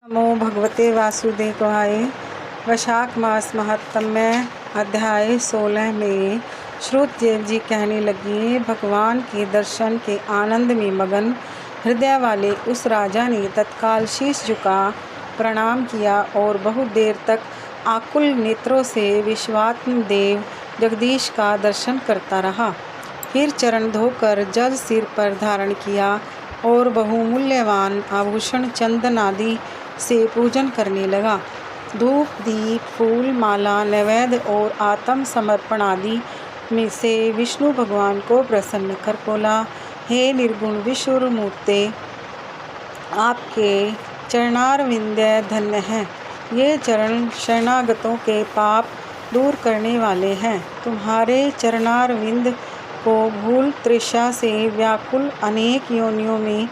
नमो भगवते वासुदेवाय। वैशाख मास महात्म्य अध्याय 16 में श्रुतदेव जी कहने लगे, भगवान के दर्शन के आनंद में मगन हृदय वाले उस राजा ने तत्काल शीश झुका प्रणाम किया और बहुत देर तक आकुल नेत्रों से विश्वात्म देव जगदीश का दर्शन करता रहा। फिर चरण धोकर जल सिर पर धारण किया और बहुमूल्यवान आभूषण चंदन आदि से पूजन करने लगा। धूप दीप फूल माला नैवेद्य और आत्म समर्पण आदि में से विष्णु भगवान को प्रसन्न कर बोला, हे निर्गुण विशुर मूर्ते, आपके चरणारविंद धन्य हैं। ये चरण शरणागतों के पाप दूर करने वाले हैं। तुम्हारे चरणारविंद को भूल तृषा से व्याकुल अनेक योनियों में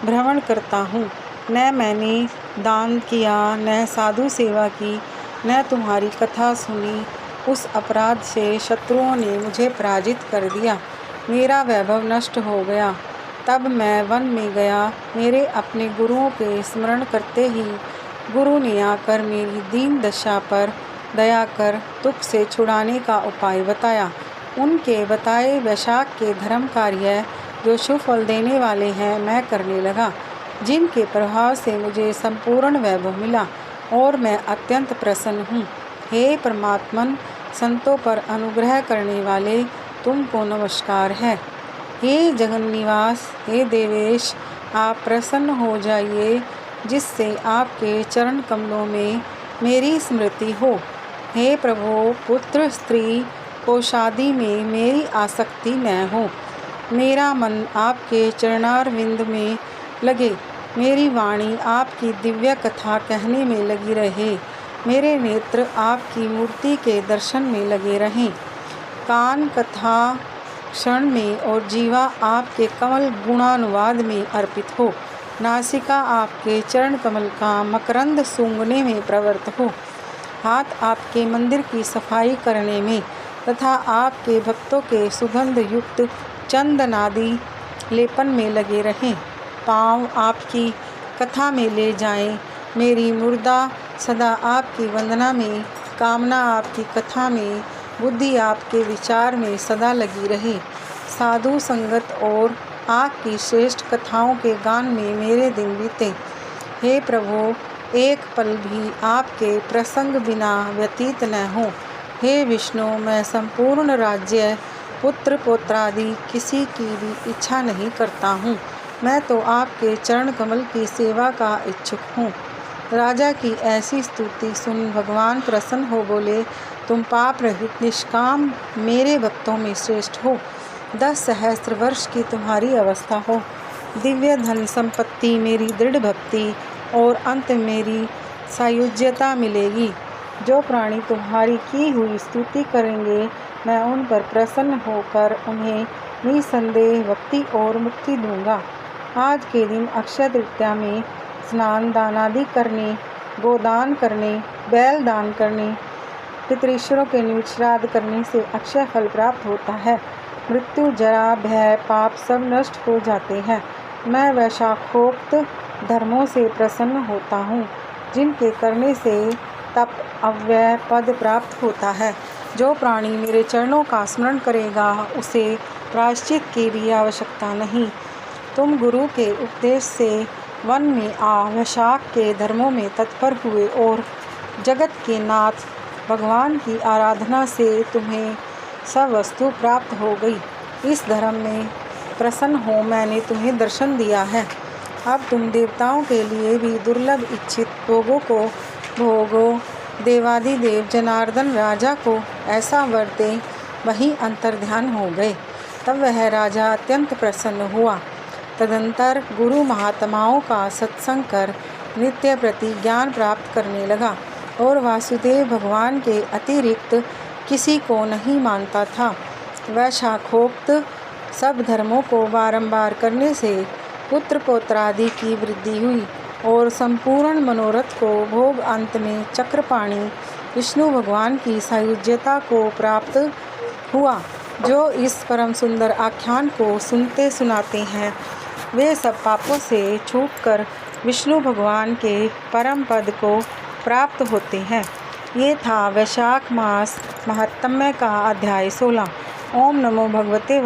भ्रमण करता हूँ। न मैंने दान किया, न साधु सेवा की, न तुम्हारी कथा सुनी। उस अपराध से शत्रुओं ने मुझे पराजित कर दिया, मेरा वैभव नष्ट हो गया। तब मैं वन में गया। मेरे अपने गुरुओं के स्मरण करते ही गुरु ने आकर मेरी दीन दशा पर दया कर दुख से छुड़ाने का उपाय बताया। उनके बताए वैशाख के धर्म कार्य जो शुभ फल देने वाले हैं मैं करने लगा, जिनके प्रभाव से मुझे संपूर्ण वैभव मिला और मैं अत्यंत प्रसन्न हूँ। हे परमात्मन, संतों पर अनुग्रह करने वाले, तुमको नमस्कार है। हे जगन निवास, हे देवेश, आप प्रसन्न हो जाइए, जिससे आपके चरण कमलों में मेरी स्मृति हो। हे प्रभु, पुत्र स्त्री कोशादी में मेरी आसक्ति न हो। मेरा मन आपके चरणारविंद में लगे, मेरी वाणी आपकी दिव्य कथा कहने में लगी रहे, मेरे नेत्र आपकी मूर्ति के दर्शन में लगे रहें। कान कथा क्षण में और जीवा आपके कमल गुणानुवाद में अर्पित हो। नासिका आपके चरण कमल का मकरंद सूंघने में प्रवृत्त हो। हाथ आपके मंदिर की सफाई करने में तथा आपके भक्तों के सुगंध युक्त चंदन आदि लेपन में लगे रहें। पाँव आपकी कथा में ले जाएं। मेरी मुर्दा सदा आपकी वंदना में, कामना आपकी कथा में, बुद्धि आपके विचार में सदा लगी रहे। साधु संगत और आपकी श्रेष्ठ कथाओं के गान में मेरे दिन बीते। हे प्रभु, एक पल भी आपके प्रसंग बिना व्यतीत न हो। हे विष्णु, मैं संपूर्ण राज्य पुत्र पौत्रादि किसी की भी इच्छा नहीं करता हूँ। मैं तो आपके चरण कमल की सेवा का इच्छुक हूँ। राजा की ऐसी स्तुति सुन भगवान प्रसन्न हो बोले, तुम पाप रहित निष्काम मेरे भक्तों में श्रेष्ठ हो। 10 सहस्त्र वर्ष की तुम्हारी अवस्था हो। दिव्य धन संपत्ति मेरी दृढ़ भक्ति और अंत मेरी सायुज्यता मिलेगी। जो प्राणी तुम्हारी की हुई स्तुति करेंगे, मैं उन पर प्रसन्न होकर उन्हें निसंदेह भक्ति और मुक्ति दूंगा। आज के दिन अक्षय तृतीया में स्नान दान आदि करने, गोदान करने, बैल दान करने, पितृश्वरों के निमित्त श्राद्ध करने से अक्षय फल प्राप्त होता है। मृत्यु जरा भय पाप सब नष्ट हो जाते हैं। मैं वैशाखोक्त धर्मों से प्रसन्न होता हूँ, जिनके करने से तप अव्यय पद प्राप्त होता है। जो प्राणी मेरे चरणों का स्मरण करेगा, उसे प्रायश्चित की भी आवश्यकता नहीं। तुम गुरु के उपदेश से वन में आ वैशाख के धर्मों में तत्पर हुए और जगत के नाथ भगवान की आराधना से तुम्हें सब वस्तु प्राप्त हो गई। इस धर्म में प्रसन्न हो मैंने तुम्हें दर्शन दिया है। अब तुम देवताओं के लिए भी दुर्लभ इच्छित भोगों को भोगो। देवादिदेव जनार्दन राजा को ऐसा वर दे, वहीं अंतर्ध्यान हो गए। तब वह राजा अत्यंत प्रसन्न हुआ। तदंतर गुरु महात्माओं का सत्संग कर नित्य प्रति ज्ञान प्राप्त करने लगा और वासुदेव भगवान के अतिरिक्त किसी को नहीं मानता था। वैशाखोक्त सब धर्मों को बारंबार करने से पुत्र पौत्रादि की वृद्धि हुई और संपूर्ण मनोरथ को भोग अंत में चक्रपाणी विष्णु भगवान की सायुज्यता को प्राप्त हुआ। जो इस परम सुंदर आख्यान को सुनते सुनाते हैं, वे सब पापों से छूटकर विष्णु भगवान के परम पद को प्राप्त होते हैं। ये था वैशाख मास महात्म्य का अध्याय 16। ओम नमो भगवते